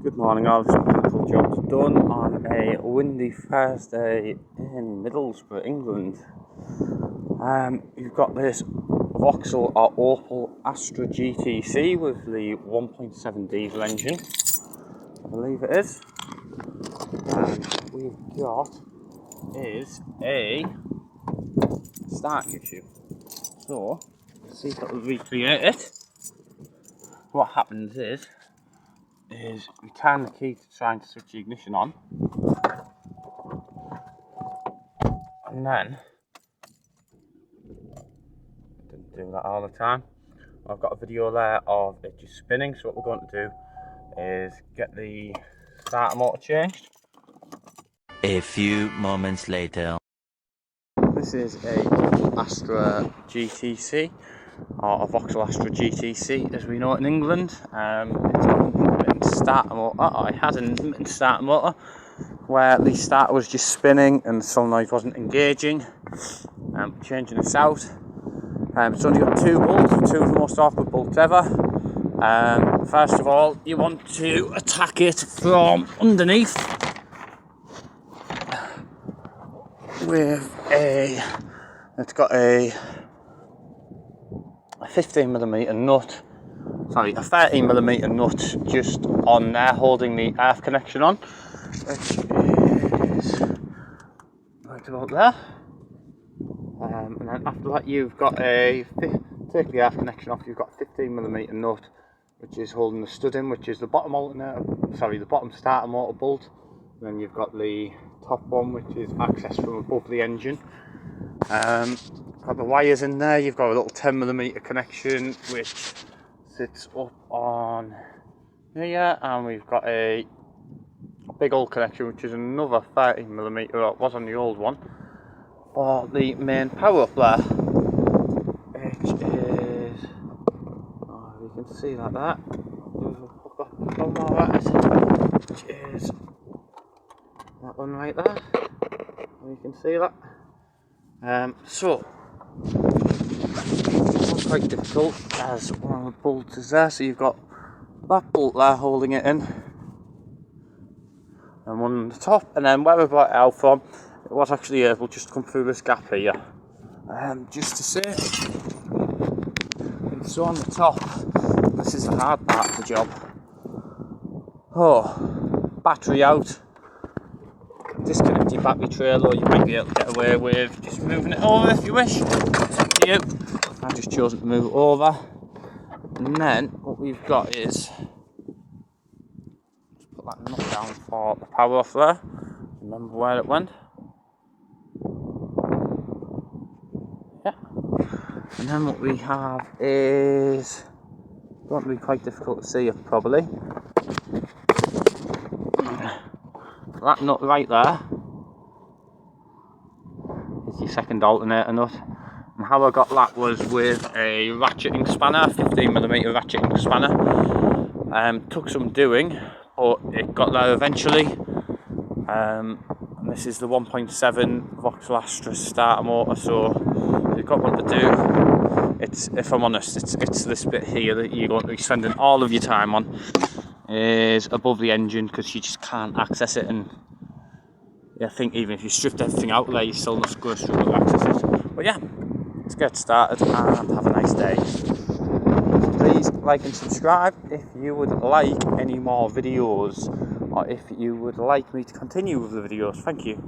Good morning all, some beautiful jobs done on a windy Thursday in Middlesbrough, England. You've got this Vauxhall or Opel Astra GTC with the 1.7 diesel engine, I believe it is. And what we've got is a starting issue. So, let's see if it will recreate it. What happens is we turn the key to try and switch the ignition on, and then I didn't do that all the time. I've got a video there of it just spinning, so what we're going to do is get the starter motor changed. A few moments later. This is a Astra GTC, or a Vauxhall Astra GTC as we know it in England. It's got an intermittent starter motor, or it has an intermittent starter motor where the starter was just spinning and the solenoid wasn't engaging. Changing this out. It's only got two bolts, two of the most awkward bolts ever. First of all, you want to attack it from underneath with it's got a 15mm nut, sorry, a 13mm nut just on there holding the earth connection on, which is right about there. And then after that you've got take the earth connection off, you've got a 15mm nut which is holding the stud in, which is the bottom the bottom starter motor bolt. And then you've got the top one which is accessed from above the engine. Got the wires in there. You've got a little 10mm connection which sits up on here, and we've got a big old connection which is another 13mm, or it was on the old one, for the main power up there, which is, you can see like that, which is that one right there, you can see that. So it's quite difficult as one of the bolts is there, so you've got that bolt there holding it in, and one on the top, and then where we brought it out from, it was actually able just to come through this gap here. Just to say, and so on the top, this is the hard part of the job. Battery out. Disconnect your battery trailer, or you might be able to get away with just moving it over if you wish. It's up to you. I've just chosen to move it over. And then what we've got is, just put that nut down for the power off there. Remember where it went? Yeah. And then what we have is, going to be quite difficult to see it probably. That nut right there is your second alternator nut, and how I got that was with a ratcheting spanner, 15mm ratcheting spanner. Took some doing, but it got there eventually. And this is the 1.7 Vauxhall Astra starter motor, so you've got what to do. It's, if I'm honest, it's this bit here that you're going to be spending all of your time on, is above the engine, because you just can't access it. And I think even if you stripped everything out there, you're still not going to struggle to access it. But yeah, let's get started and have a nice day. Please like and subscribe if you would like any more videos, or if you would like me to continue with the videos. Thank you.